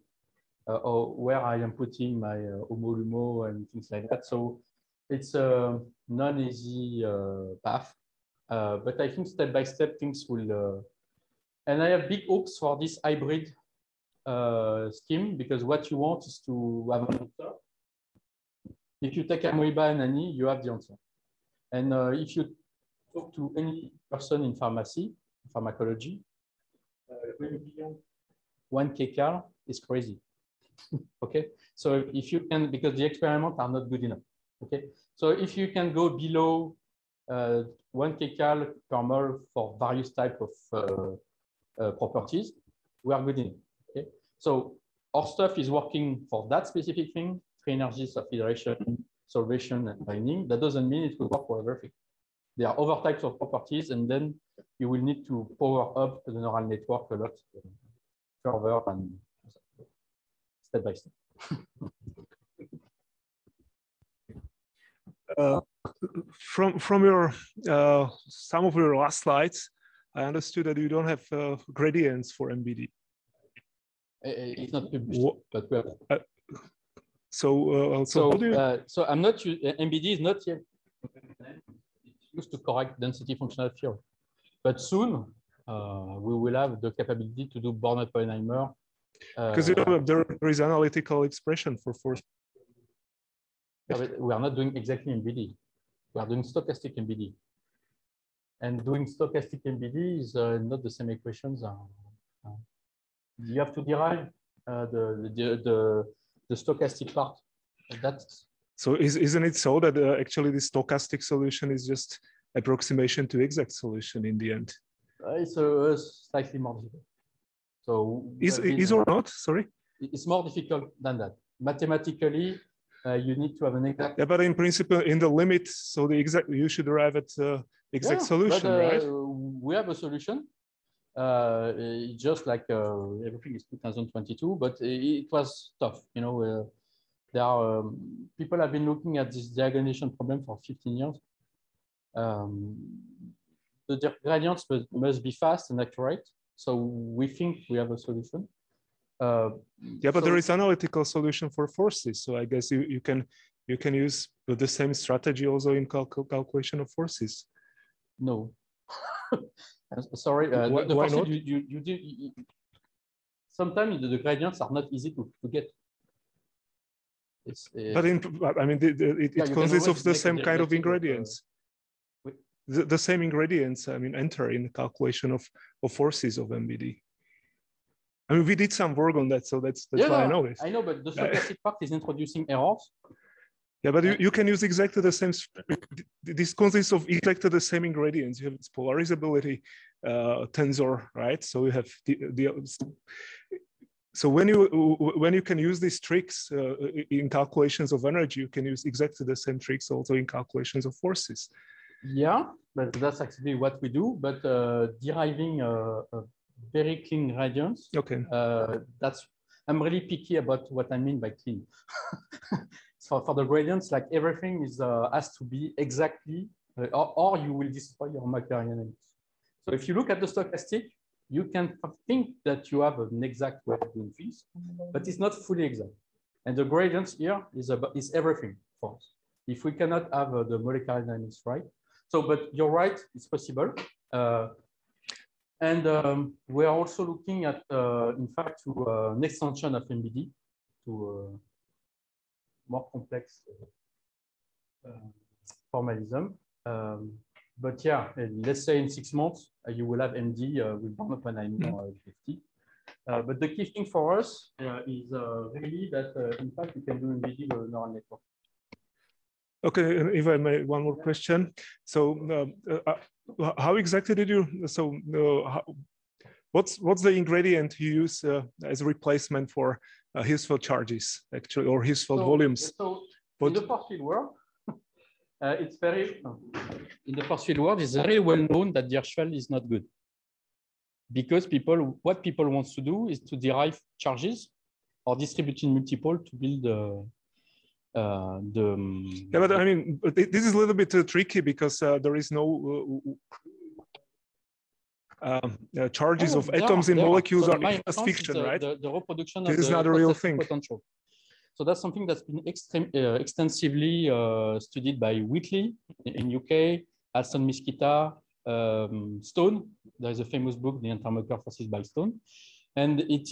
E: or where I am putting my homolumo and things like that. So it's a non-easy path, but I think step by step things will. And I have big hopes for this hybrid scheme, because what you want is to have an answer. If you take amoeba and ani, you have the answer. And if you talk to any person in pharmacology, 1 kcal is crazy. Okay, so if you can, because the experiments are not good enough. Okay, so if you can go below 1 kcal per mole for various types of properties, we are good enough. Okay, so our stuff is working for that specific thing: free energies of hydration, solvation, and binding. That doesn't mean it will work for everything. There are other types of properties, and then you will need to power up the neural network a lot further and step by step.
F: From your some of your last slides, I understood that you don't have gradients for MBD.
E: It's not published, but we have.
F: So
E: I'm not MBD is not yet used to correct density functional theory, but soon we will have the capability to do Born-Oppenheimer.
F: Because you know, there is analytical expression for force.
E: We are not doing exactly MBD. We are doing stochastic MBD. And doing stochastic MBD is not the same equations. You have to derive the stochastic part. That's
F: so isn't it so that actually the stochastic solution is just approximation to exact solution in the end?
E: It's slightly more difficult. So
F: is or not? Sorry,
E: it's more difficult than that. Mathematically, you need to have an exact.
F: Yeah, but in principle, in the limit, so the exact you should arrive at exact solution,
E: but,
F: right?
E: We have a solution. Just like everything is 2022, but it was tough. You know, there are people have been looking at this diagonalization problem for 15 years. The gradients must be fast and accurate. So we think we have a solution.
F: Yeah, but there is analytical solution for forces. So I guess you can use the same strategy also in calculation of forces.
E: No. Sorry,
F: why not?
E: Sometimes the gradients are not easy to get.
F: But I mean, it consists of the same kind of ingredients. The same ingredients, I mean, enter in the calculation of forces of MBD. I mean, we did some work on that, so that's why I know this.
E: I know, but the stochastic part is introducing errors.
F: Yeah, but you can use exactly the same. This consists of exactly the same ingredients. You have its polarizability tensor, right? So you have so when you can use these tricks in calculations of energy, you can use exactly the same tricks also in calculations of forces.
E: Yeah, but that's actually what we do. But deriving very clean gradients.
F: Okay.
E: I'm really picky about what I mean by clean. So for the gradients, like everything is has to be exactly, or you will destroy your Maclaurin. So if you look at the stochastic, you can think that you have an exact way of doing things, but it's not fully exact. And the gradients here is everything for us. If we cannot have the molecular dynamics right. So, but you're right, it's possible. And we are also looking at, in fact, to an extension of MBD to more complex formalism. But yeah, let's say in 6 months, you will have MD with Born-Oppenheimer 50. But the key thing for us is really that, in fact, you can do MBD with a neural network.
F: Okay, and if I may, one more question. So, how exactly did you? So, what's the ingredient you use as a replacement for Hirschfeld charges, actually, or Hirschfeld volumes?
E: So, in the force field world, it's very in the force field world, it's very well known that the Hirschfeld is not good because what people want to do is to derive charges or distributing multiple to build
F: yeah, but I mean, this is a little bit tricky because there is no charges of atoms in molecules are just fiction, right?
E: The reproduction
F: this
E: of
F: is not a real thing.
E: Potential. So that's something that's been extensively studied by Whitley in UK, Alston Miskita, Stone. There is a famous book, The Intermolecular Forces by Stone. And it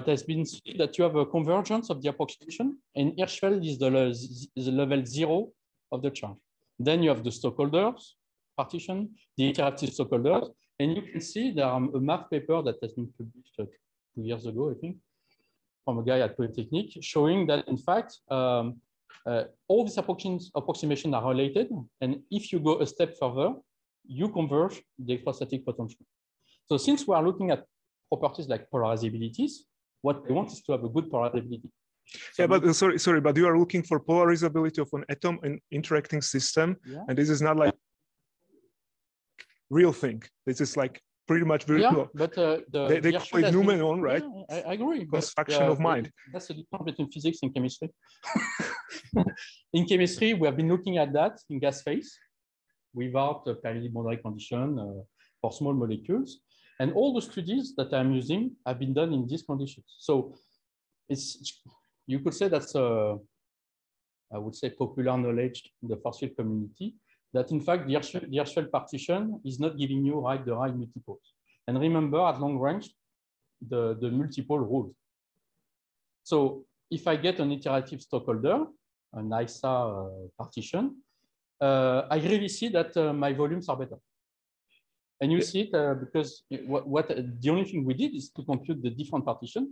E: has been seen that you have a convergence of the approximation, and Hirschfeld is the level 0 of the charge. Then you have the stockholders partition, the iterative stockholders, and you can see there are a math paper that has been published 2 years ago, I think, from a guy at Polytechnique, showing that in fact all these approximations are related, and if you go a step further, you converge the electrostatic potential. So since we are looking at properties like polarizabilities, what they want is to have a good polarizability. So
F: yeah, but sorry, but you are looking for polarizability of an atom in interacting system, yeah. And this is not like real thing. This is like pretty much virtual.
E: Yeah, but
F: they call it noumenon, right?
E: Yeah, I agree.
F: Construction of mind.
E: That's the difference between physics and chemistry. In chemistry, we have been looking at that in gas phase without a periodic boundary condition for small molecules. And all the studies that I'm using have been done in these conditions. So you could say that's I would say popular knowledge in the force field community, that in fact the Hirschfeld partition is not giving you the right multiples. And remember, at long range, the multiple rules. So if I get an iterative stockholder, an ISA partition, I really see that my volumes are better. And you see it because the only thing we did is to compute the different partitions,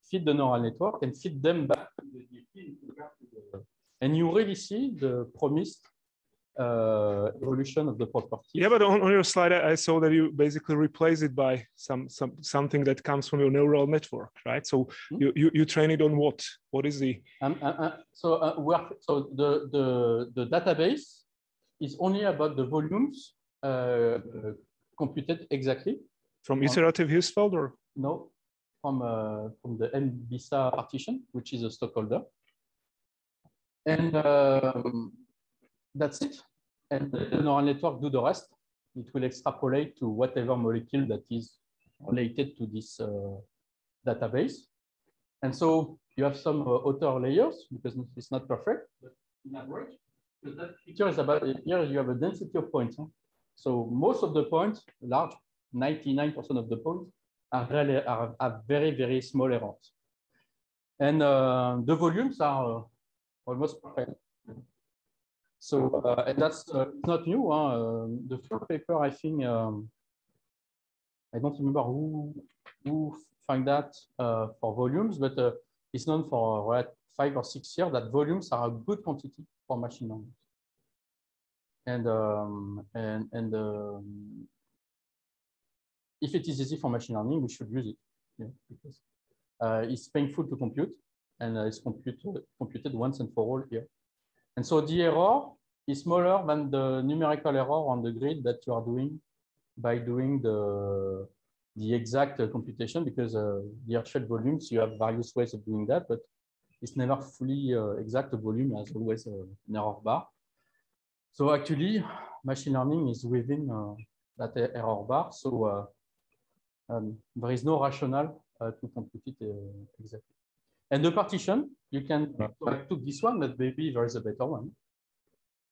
E: feed the neural network, and feed them back to the DFT. And you really see the promised evolution of the property.
F: Yeah, but on your slide, I saw that you basically replace it by something that comes from your neural network, right? So you train it on what? What is the?
E: So the database is only about the volumes computed exactly.
F: From iterative Hirschfeld or?
E: No, from the MBISA partition, which is a stockholder. And that's it. And the neural network do the rest. It will extrapolate to whatever molecule that is related to this database. And so you have some outer layers because it's not perfect, but in average, because that picture is about, here you have a density of points. Huh? So most of the points, large, 99% of the points are very, very small errors. And the volumes are almost perfect. So and that's not new. Huh? The first paper, I think, I don't remember who found that for volumes, but it's known for 5 or 6 years that volumes are a good quantity for machine learning. And if it is easy for machine learning, we should use it, yeah, because it's painful to compute, and it's computed once and for all here. And so the error is smaller than the numerical error on the grid that you are doing by doing the exact computation, because the Hirschfeld volumes, you have various ways of doing that, but it's never fully exact. The volume has always an error bar. So actually, machine learning is within that error bar. So there is no rationale to compute it exactly. And the partition, you can, so I took this one, but maybe there is a better one.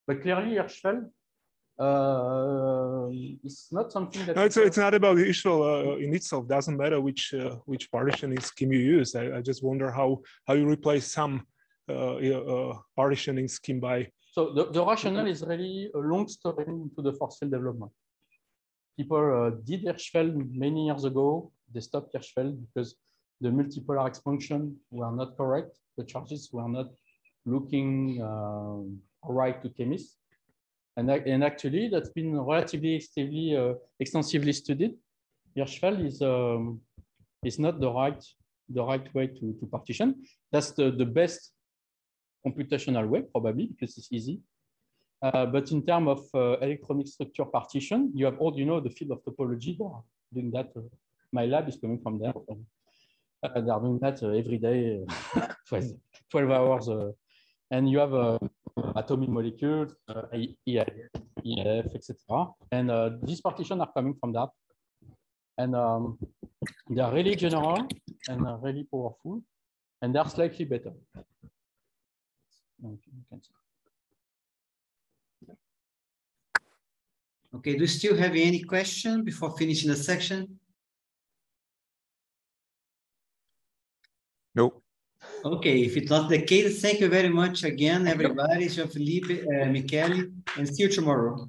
E: But clearly, Hirschfeld it's not something that.
F: No, it's not about Hirschfeld in itself. Doesn't matter which partitioning scheme you use. I just wonder how you replace some partitioning scheme by.
E: So the rationale is really a long story into the force field development. People did Hirschfeld many years ago. They stopped Hirschfeld because the multipolar expansion were not correct. The charges were not looking right to chemists. And actually, that's been relatively extensively studied. Hirschfeld is not the right way to partition. That's the best computational way, probably, because it's easy. But in terms of electronic structure partition, you have all, the field of topology. They are doing that. My lab is coming from there. They are doing that every day, 12 hours. And you have atomic molecules, EF, etc. And these partitions are coming from that. And they are really general and really powerful. And they are slightly better.
A: Okay, do you still have any question before finishing the section?
G: No.
A: Okay, if it's not the case, thank you very much again, everybody. Jean-Philippe, Michele, and see you tomorrow.